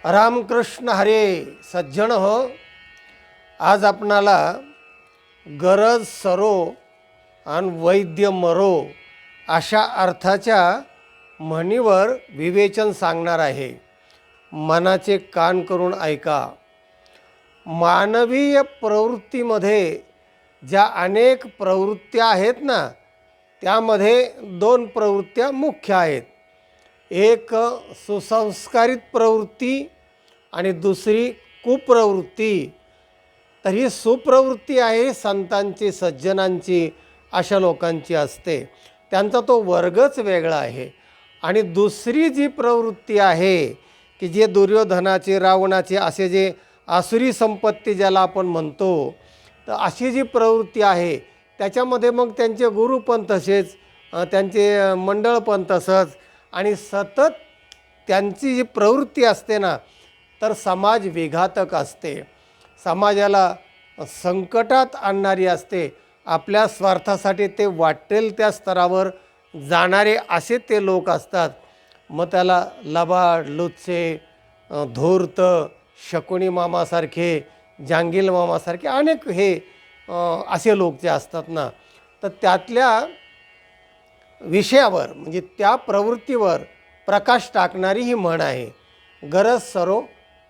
रामकृष्ण हरे सज्जन हो. आज आपणाला गरज सरो आणि वैद्य मरो अशा अर्थाच्या म्हणीवर विवेचन सांगणार आहे. मनाचे कान करून ऐका. मानवीय प्रवृत्तीमध्ये ज्या अनेक प्रवृत्त्या आहेत ना, त्यामध्ये दोन प्रवृत्त्या मुख्य आहेत. एक सुसंस्कारित प्रवृत्ती आणि दुसरी कुप्रवृत्ती. तर ही सुप्रवृत्ती आहे संतांची, सज्जनांची, अशा लोकांची असते, त्यांचा तो वर्गच वेगळा आहे. आणि दुसरी जी प्रवृत्ती आहे की जे दुर्योधनाचे, रावणाचे असे जे आसुरी संपत्ती ज्याला आपण म्हणतो, तर अशी जी प्रवृत्ती आहे त्याच्यामध्ये मग त्यांचे गुरु पण तसेच, त्यांचे मंडळ पण तसंच, आणि सतत त्यांची जी प्रवृत्ती असते ना, तर समाज विघातक असते, समाजाला संकटात आणणारी असते. आपल्या स्वार्थासाठी ते वाटेल त्या स्तरावर जाणारे असे ते लोक असतात. मग त्याला लबाड, लुच्चे, धूर्त, शकुनी मामासारखे, जांगील मामासारखे अनेक हे असे लोक जे असतात ना, तर त्यातल्या विषयावर म्हणजे त्या प्रवृत्तीवर प्रकाश टाकणारी ही म्हण आहे, गरज सरो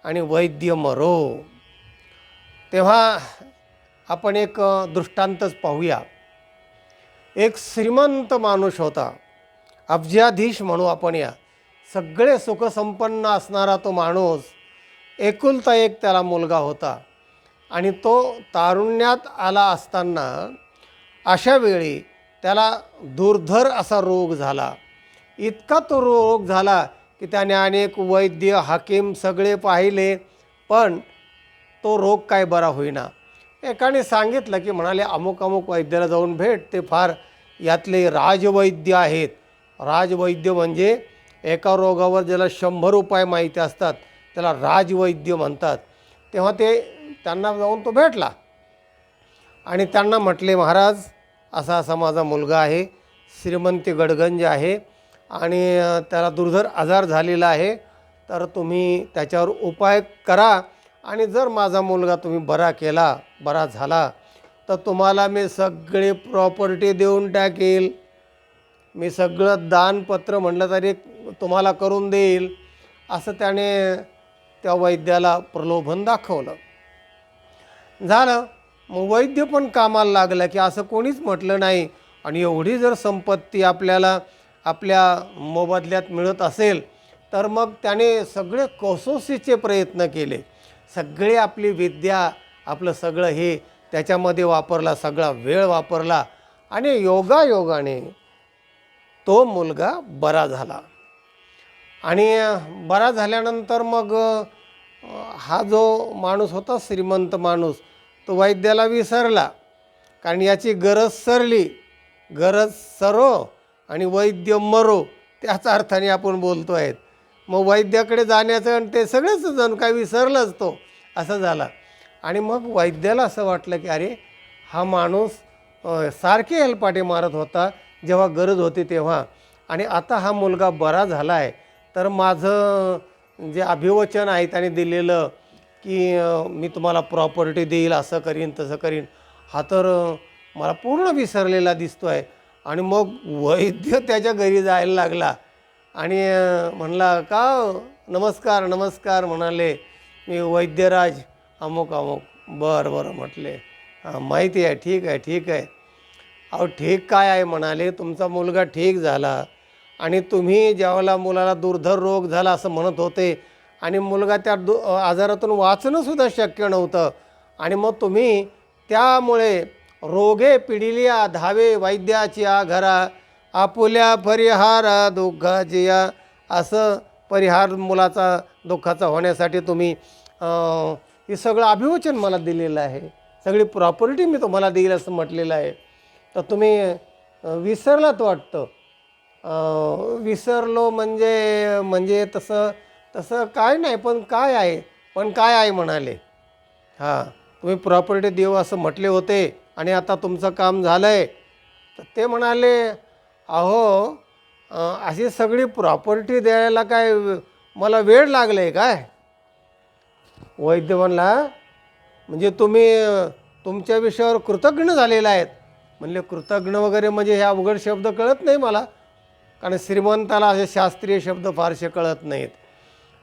आणि वैद्य मरो. तेव्हा आपण एक दृष्टांतच पाहूया. एक श्रीमंत माणूस होता, अब्जाधीश म्हणू आपण, या सगळे सुखसंपन्न असणारा तो माणूस. एकुलता एक त्याला मुलगा होता आणि तो तारुण्यात आला असताना अशा वेळी त्याला दुर्धर असा रोग झाला. इतका तो रोग झाला की त्याने अनेक वैद्य, हाकीम सगळे पाहिले, पण तो रोग काय बरा होईना. एकाने सांगितलं की म्हणाले अमुक अमुक वैद्याला जाऊन भेट, ते फार यातले राजवैद्य आहेत. राजवैद्य म्हणजे एका रोगावर ज्याला 100 उपाय माहिती असतात त्याला राजवैद्य म्हणतात. तेव्हा त्यांना जाऊन तो भेटला आणि त्यांना म्हटले, महाराज असा असा माझा मुलगा आहे, श्रीमंती गडगंज आहे आणि त्याला दुर्धर आजार झालेला आहे, तर तुम्ही त्याच्यावर उपाय करा आणि जर माझा मुलगा तुम्ही बरा झाला तर तुम्हाला मी सगळे प्रॉपर्टी देऊन टाकेल, मी सगळं दानपत्र म्हटलं तरी तुम्हाला करून देईल. असं त्याने त्या वैद्याला प्रलोभन दाखवलं. झालं. मग वैद्य पण कामाला लागला की असं कोणीच म्हटलं नाही, आणि एवढी जर संपत्ती आपल्याला आपल्या मोबदल्यात मिळत असेल तर मग त्याने सगळे कसोशीचे प्रयत्न केले, सगळे आपली विद्या, आपलं सगळं हे त्याच्यामध्ये वापरला, सगळा वेळ वापरला आणि योगायोगाने तो मुलगा बरा झाला. आणि बरा झाल्यानंतर मग हा जो माणूस होता, श्रीमंत माणूस, तो वैद्याला विसरला, कारण याची गरज सरली. गरज सरो आणि वैद्य मरो, त्याच अर्थाने आपण बोलतो आहेत. मग वैद्याकडे जाण्याचं आणि ते सगळंच जण काय विसरलंच तो, असं झाला. आणि मग वैद्याला असं वाटलं की अरे हा माणूस सारखे हेलपाटे मारत होता जेव्हा गरज होती तेव्हा, आणि आता हा मुलगा बरा झाला आहे, तर माझं जे अभिवचन आहे त्याने दिलेलं की मी तुम्हाला प्रॉपर्टी देईल, असं करीन तसं करीन, हा तर मला पूर्ण विसरलेला दिसतो आहे. आणि मग वैद्य त्याच्या घरी जायला लागला आणि म्हणला, का नमस्कार नमस्कार, म्हणाले मी वैद्यराज अमुक अमुक. बरं बरं म्हटले, माहिती आहे, ठीक आहे ठीक आहे. अहो ठीक काय आहे, म्हणाले तुमचा मुलगा ठीक झाला आणि तुम्ही ज्यावेळेला मुलाला दुर्धर रोग झाला असं म्हणत होते आणि मुलगा त्या आजारातून वाचणंसुद्धा शक्य नव्हतं, आणि मग तुम्ही त्यामुळे रोगे पिढिल्या धावे वैद्याच्या घरा, आपुल्या परिहारा दुःखाचिया, असं परिहार मुलाचा दुःखाचा होण्यासाठी तुम्ही हे सगळं अभिवचन मला दिलेलं आहे, सगळी प्रॉपर्टी मी तुम्हाला देईल असं म्हटलेलं आहे, तर तुम्ही विसरलात वाटतं. विसरलो म्हणजे तसं काय नाही, पण काय आहे म्हणाले. हां, तुम्ही प्रॉपर्टी देऊ असं म्हटले होते आणि आता तुमचं काम झालं आहे. तर ते म्हणाले, अहो अशी सगळी प्रॉपर्टी द्यायला काय मला वेळ लागला आहे काय? वैद्य म्हणला म्हणजे तुम्ही तुमच्या विषयावर कृतज्ञ झालेला आहेत. म्हणले कृतज्ञ वगैरे म्हणजे हे अवघड शब्द कळत नाही मला, कारण श्रीमंताला असे शास्त्रीय शब्द फारसे कळत नाहीत.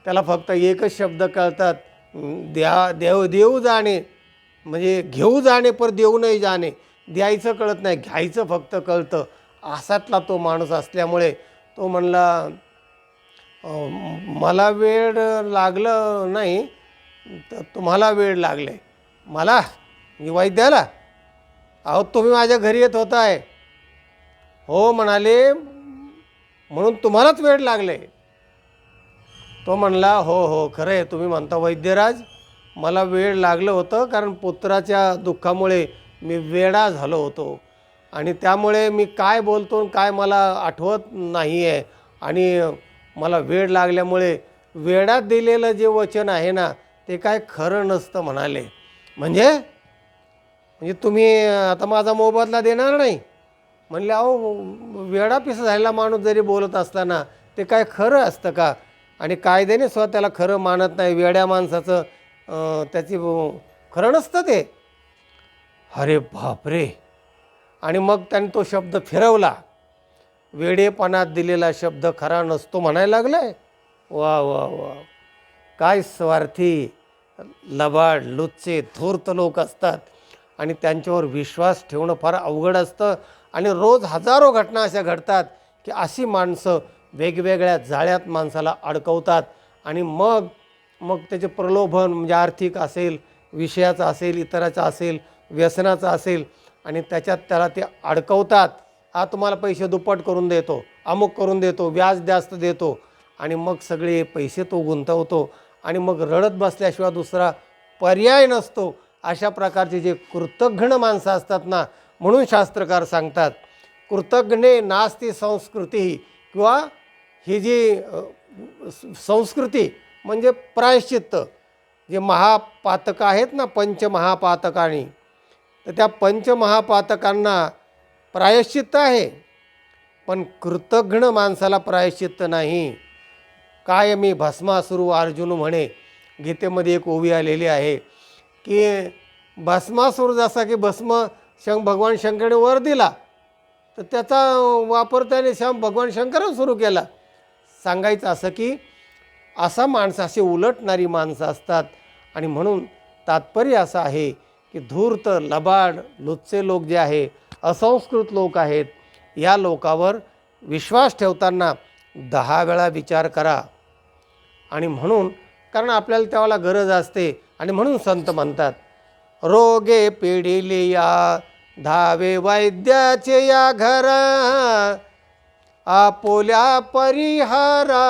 त्याला फक्त एकच शब्द कळतात, देऊ जाणे, म्हणजे घेऊ जाणे पर देऊ नाही जाणे. द्यायचं कळत नाही, घ्यायचं फक्त कळतं. असातला तो माणूस असल्यामुळे तो म्हणला मला वेळ लागलं नाही तर तुम्हाला वेळ लागले. मला मी वैद्याला? अहो तुम्ही माझ्या घरी येत होताय. हो म्हणाले, म्हणून तुम्हालाच वेळ लागले. तो म्हणला हो हो खरं आहे तुम्ही म्हणता वैद्यराज, मला वेळ लागलं होतं कारण पुत्राच्या दुःखामुळे मी वेडा झालो होतो आणि त्यामुळे मी काय बोलतो काय मला आठवत नाही आहे आणि मला वेळ लागल्यामुळे वेडात दिलेलं जे वचन आहे ना ते काय खरं नसतं म्हणाले. म्हणजे तुम्ही आता माझा मोबदला देणार नाही? म्हणले अहो वेडा पिसा झालेला माणूस जरी बोलत असताना ते काय खरं असतं का? आणि कायद्याने स्वतः त्याला खरं मानत नाही, वेड्या माणसाचं त्याची खरं नसतं ते. अरे बापरे. आणि मग त्याने तो शब्द फिरवला, वेडेपणात दिलेला शब्द खरा नसतो म्हणायला लागलाय. वा वा वा, काय स्वार्थी, लबाड, लुच्चे, धूर्त लोक असतात आणि त्यांच्यावर विश्वास ठेवणं फार अवघड असतं. आणि रोज हजारो घटना अशा घडतात की अशी माणसं वेगवेगळ्या जाळ्यात माणसाला अडकवतात आणि मग त्याचे प्रलोभन म्हणजे आर्थिक असेल, विषयाचं असेल, इतराचं असेल, व्यसनाचं असेल आणि त्याच्यात त्याला ते अडकवतात. हा तुम्हाला पैसे दुप्पट करून देतो, अमुक करून देतो, व्याज जास्त देतो आणि मग सगळे पैसे तो गुंतवतो आणि मग रडत बसल्याशिवाय दुसरा पर्याय नसतो. अशा प्रकारचे जे कृतघ्न माणसं असतात ना, म्हणून शास्त्रकार सांगतात कृतघ्ने नास्ती संस्कृती, किंवा ही जी संस्कृती म्हणजे प्रायश्चित्त, जे महापातकं आहेत ना पंचमहापातकांनी, तर त्या पंचमहापातकांना प्रायश्चित्त आहे पण कृतघ्न माणसाला प्रायश्चित्त नाही. काय मी भस्मासुरू अर्जुन म्हणे, गीतेमध्ये एक ओवी आलेली आहे की भस्मासूर जसा की भस्म भगवान शंकराने वर दिला तर त्याचा वापर त्याने भगवान शंकराने सुरू केला. सांगायचं असं की असा माणसं, असे उलटणारी माणसं असतात. आणि म्हणून तात्पर्य असं आहे की धूर्त, लबाड, लुच्चे लोक जे आहे, असंस्कृत लोक आहेत, या लोकावर विश्वास ठेवताना 10 वेळा विचार करा. आणि म्हणून कारण आपल्याला त्यावेळेला गरज असते आणि म्हणून संत म्हणतात रोगे पिढिले या धावे वैद्याचे या घरा, आपोल्या परिहारा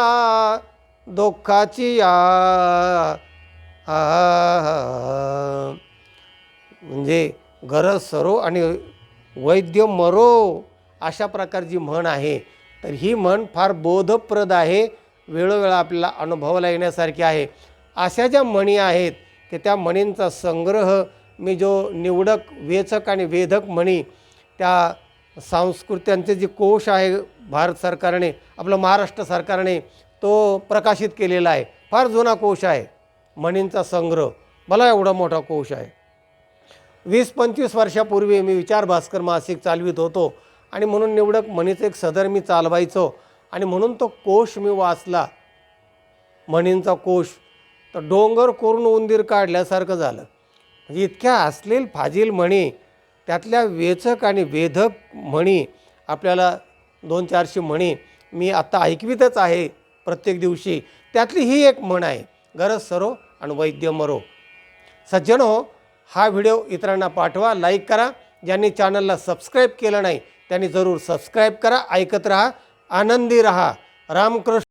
दुःखाची या. म्हणजे गरज सरो आणि वैद्य मरो, अशा प्रकारची म्हण आहे. तर ही म्हण फार बोधप्रद आहे, वेळोवेळा आपल्याला अनुभवाला येण्यासारखी आहे. अशा ज्या म्हणी आहेत की त्या म्हणींचा संग्रह मी जो निवडक, वेचक आणि वेधक म्हणी, त्या त्यांचे जे कोश आहे भारत सरकारने, आपलं महाराष्ट्र सरकारने तो प्रकाशित केलेला आहे. फार जुना कोश आहे म्हणींचा संग्रह, मला एवढा मोठा कोश आहे. 20-25 वर्षापूर्वी मी विचार भास्कर मासिक चालवित होतो आणि म्हणून निवडक म्हणीचं एक सदर मी चालवायचो आणि म्हणून तो कोश मी वाचला, म्हणींचा कोश. तर डोंगर कोरून उंदीर काढल्यासारखं झालं. म्हणजे इतक्या अश्लील फाजील म्हणी, त्यातल्या वेचक आणि वेधक म्हणी, आपल्याला 200-400 म्हणी मी आता ऐकवीतच आहे प्रत्येक दिवशी. त्यातली ही एक म्हण आहे, गरज सरो आणि वैद्य मरो. सज्जन हो, हा व्हिडिओ इतरांना पाठवा, लाईक करा. ज्यांनी चॅनलला सबस्क्राईब केलं नाही त्यांनी जरूर सबस्क्राईब करा. ऐकत रहा, आनंदी रहा. रामकृष्ण.